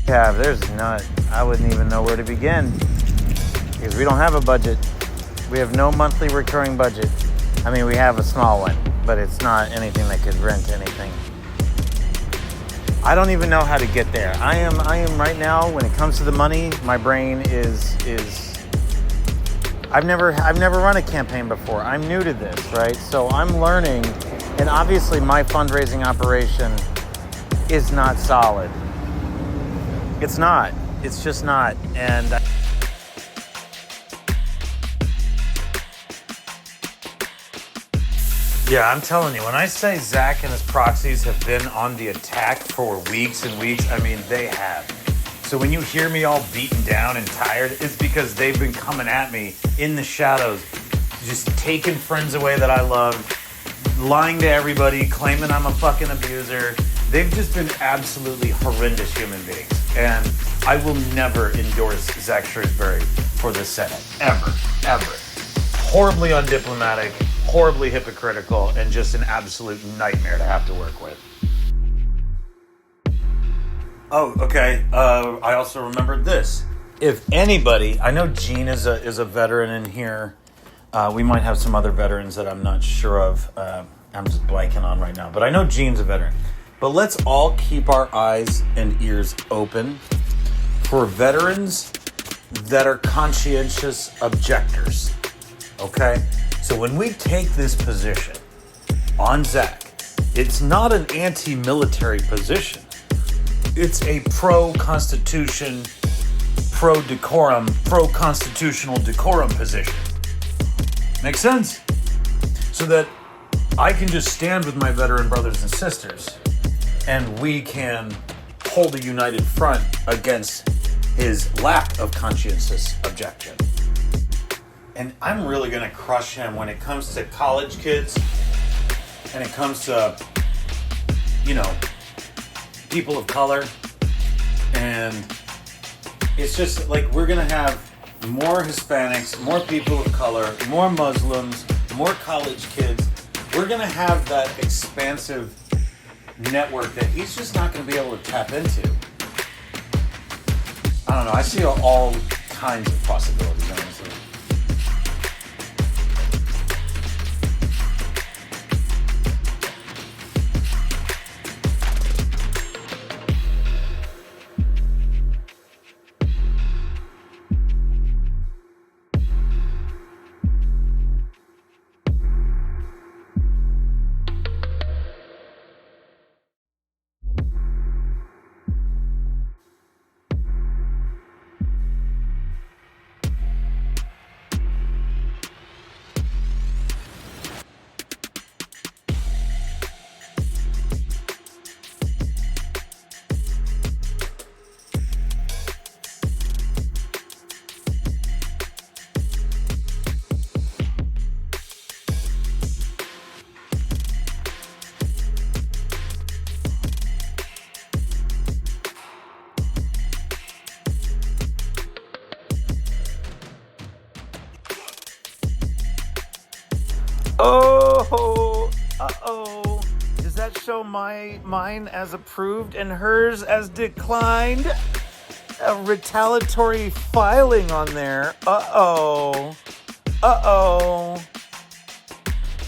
have, I wouldn't even know where to begin because we don't have a budget. We have no monthly recurring budget. I mean, we have a small one, but it's not anything that could rent anything. I don't even know how to get there. I am right now, when it comes to the money, my brain is I've never run a campaign before. I'm new to this, right? So I'm learning, and obviously my fundraising operation is not solid. It's not. It's just not. And yeah, I'm telling you, when I say Zach and his proxies have been on the attack for weeks and weeks, I mean, they have. So when you hear me all beaten down and tired, it's because they've been coming at me in the shadows, just taking friends away that I love, lying to everybody, claiming I'm a fucking abuser. They've just been absolutely horrendous human beings. And I will never endorse Zach Shrewsbury for the Senate. Ever. Ever. Horribly undiplomatic, horribly hypocritical, and just an absolute nightmare to have to work with. Oh, okay. I also remembered this. If anybody, I know Gene is a veteran in here. We might have some other veterans that I'm not sure of. I'm just blanking on right now. But I know Gene's a veteran. But let's all keep our eyes and ears open for veterans that are conscientious objectors. Okay? So when we take this position on Zach, it's not an anti-military position. It's a pro-constitution, pro-decorum, pro-constitutional decorum position. Make sense? So that I can just stand with my veteran brothers and sisters and we can hold a united front against his lack of conscientious objection. And I'm really going to crush him when it comes to college kids and it comes to, people of color. And it's just like we're going to have more Hispanics, more people of color, more Muslims, more college kids. We're going to have that expansive network that he's just not going to be able to tap into. I don't know. I see all kinds of possibilities, honestly. Oh, uh-oh. Does that show mine as approved and hers as declined? A retaliatory filing on there. Uh-oh. Uh-oh.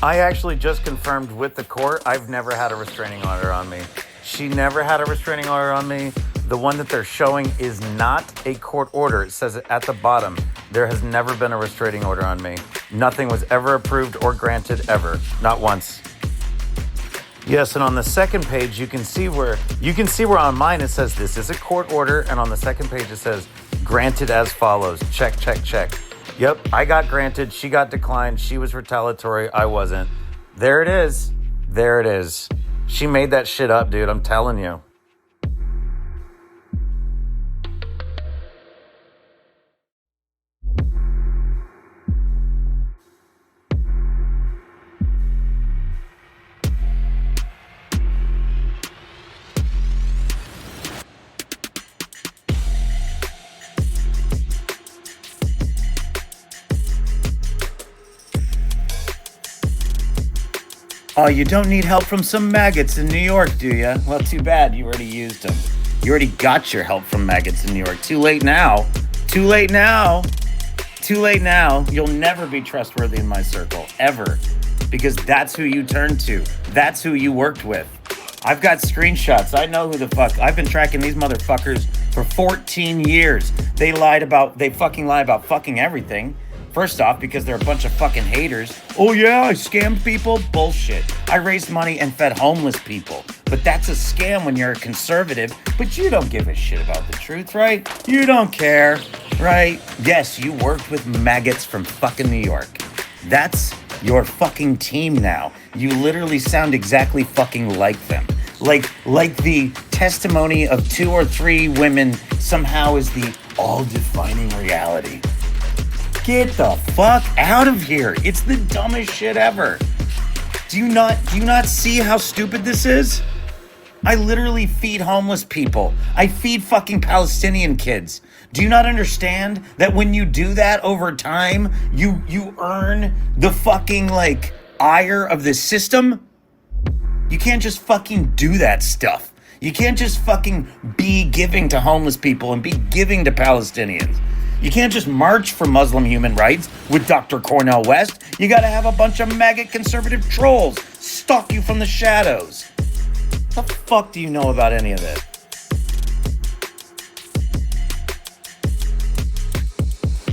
I actually just confirmed with the court, I've never had a restraining order on me. She never had a restraining order on me. The one that they're showing is not a court order. It says it at the bottom. There has never been a restraining order on me. Nothing was ever approved or granted ever. Not once. Yes, and on the second page, you can see where on mine it says this is a court order, and on the second page it says granted as follows. Check, check, check. Yep, I got granted. She got declined. She was retaliatory. I wasn't. There it is. There it is. She made that shit up, dude. I'm telling you. Oh, you don't need help from some maggots in New York, do you? Well, too bad. You already used them. You already got your help from maggots in New York. Too late now. Too late now. Too late now. You'll never be trustworthy in my circle, ever. Because that's who you turned to. That's who you worked with. I've got screenshots. I know who the fuck. I've been tracking these motherfuckers for 14 years. They fucking lie about fucking everything. First off, because they're a bunch of fucking haters. Oh yeah, I scammed people? Bullshit. I raised money and fed homeless people. But that's a scam when you're a conservative, but you don't give a shit about the truth, right? You don't care, right? Yes, you worked with maggots from fucking New York. That's your fucking team now. You literally sound exactly fucking like them. Like the testimony of 2 or 3 women somehow is the all-defining reality. Get the fuck out of here. It's the dumbest shit ever. Do you not see how stupid this is? I literally feed homeless people. I feed fucking Palestinian kids. Do you not understand that when you do that over time, you earn the fucking ire of the system? You can't just fucking do that stuff. You can't just fucking be giving to homeless people and be giving to Palestinians. You can't just march for Muslim human rights with Dr. Cornel West. You gotta have a bunch of maggot conservative trolls stalk you from the shadows. What the fuck do you know about any of this?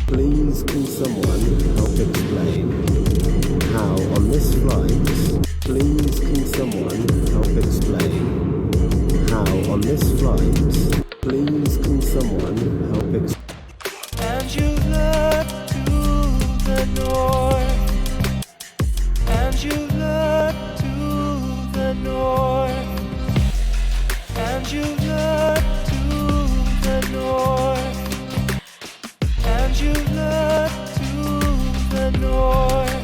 Please can someone help explain how on this flight, please can someone help explain how on this flight, please can someone help explain. And you look to the north, and you look to the north, and you look to the north, and you look to the north,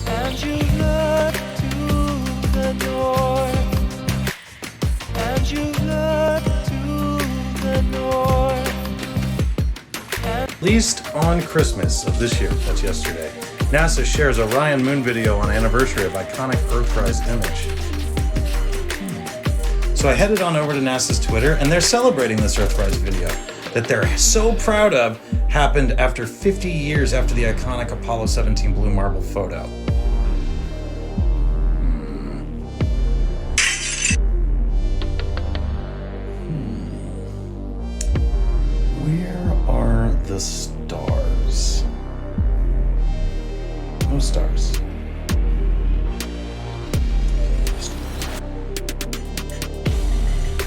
and you look to the north, and you look to the north. Released on Christmas of this year, that's yesterday, NASA shares Orion moon video on anniversary of iconic Earthrise image. So I headed on over to NASA's Twitter, and they're celebrating this Earthrise video that they're so proud of happened after 50 years after the iconic Apollo 17 blue marble photo. Where are the stars? No stars.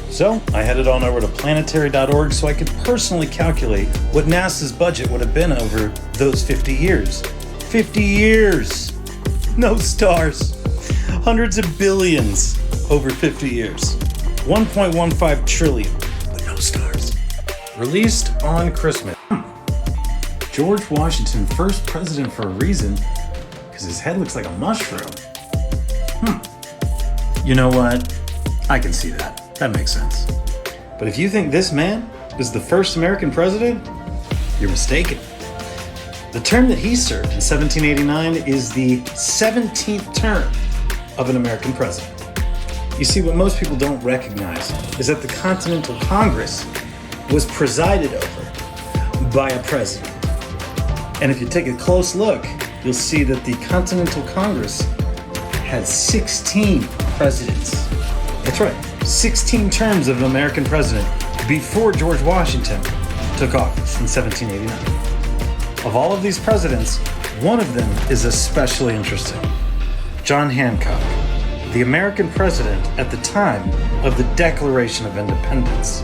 So I headed on over to planetary.org so I could personally calculate what NASA's budget would have been over those 50 years. 50 years! No stars. Hundreds of billions over 50 years. 1.15 trillion, but no stars. Released on Christmas. George Washington, first president for a reason, because his head looks like a mushroom. You know what? I can see that. That makes sense. But if you think this man is the first American president, you're mistaken. The term that he served in 1789 is the 17th term of an American president. You see, what most people don't recognize is that the Continental Congress was presided over by a president. And if you take a close look, you'll see that the Continental Congress had 16 presidents. That's right, 16 terms of an American president before George Washington took office in 1789. Of all of these presidents, one of them is especially interesting. John Hancock, the American president at the time of the Declaration of Independence.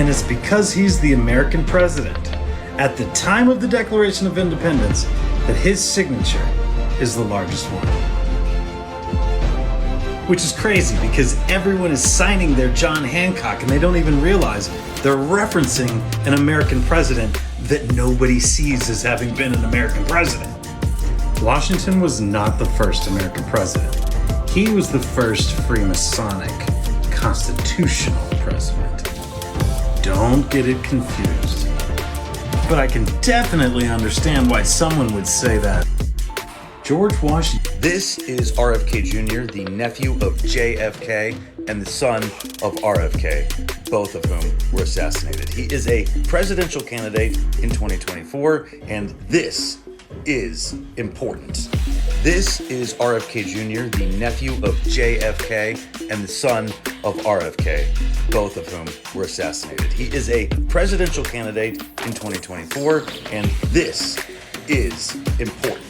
And it's because he's the American president at the time of the Declaration of Independence that his signature is the largest one. Which is crazy because everyone is signing their John Hancock and they don't even realize they're referencing an American president that nobody sees as having been an American president. Washington was not the first American president. He was the first Freemasonic constitutional president. Don't get it confused. But I can definitely understand why someone would say that George Washington. This is RFK Jr., the nephew of JFK and the son of RFK, both of whom were assassinated. He is a presidential candidate in 2024, and this is important. This is RFK Jr., the nephew of JFK and the son of RFK, both of whom were assassinated. He is a presidential candidate in 2024, and this is important.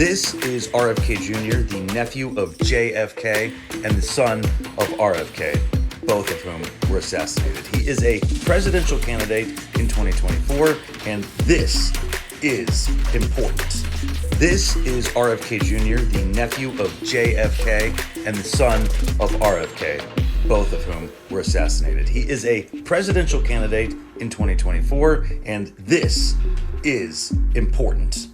This is RFK Jr., the nephew of JFK and the son of RFK, both of whom were assassinated. He is a presidential candidate in 2024, and this is important. This is RFK Jr., the nephew of JFK and the son of RFK, both of whom were assassinated. He is a presidential candidate in 2024, and this is important.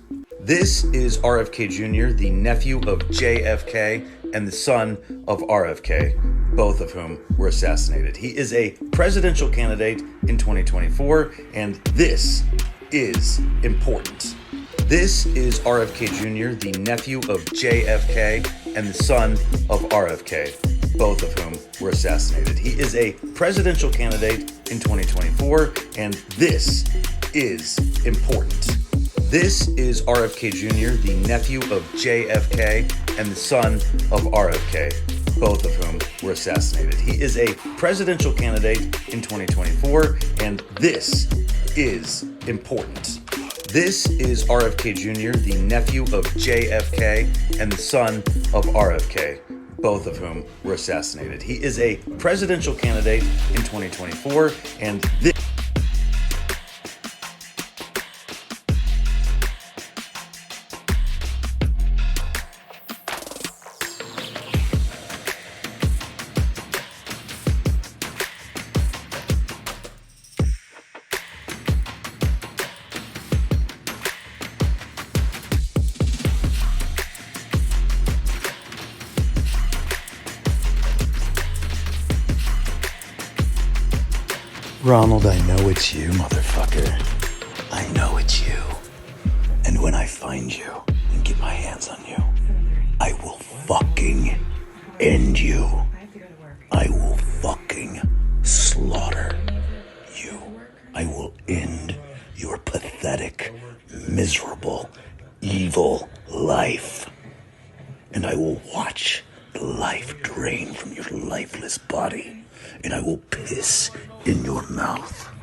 This is RFK Jr., the nephew of JFK and the son of RFK, both of whom were assassinated. He is a presidential candidate in 2024, and this is important. This is RFK Jr., the nephew of JFK and the son of RFK, both of whom were assassinated. He is a presidential candidate in 2024, and this is important. This is RFK Jr., the nephew of JFK and the son of RFK, both of whom were assassinated. He is a presidential candidate in 2024, and this is important. This is RFK Jr., the nephew of JFK and the son of RFK, both of whom were assassinated. He is a presidential candidate in 2024, and this Ronald, I know it's you, motherfucker. I know it's you. And when I find you and get my hands on you, I will fucking end you. I will fucking slaughter you. I will end your pathetic, miserable, evil life. And I will watch the life drain from your lifeless body. And I will piss in your mouth.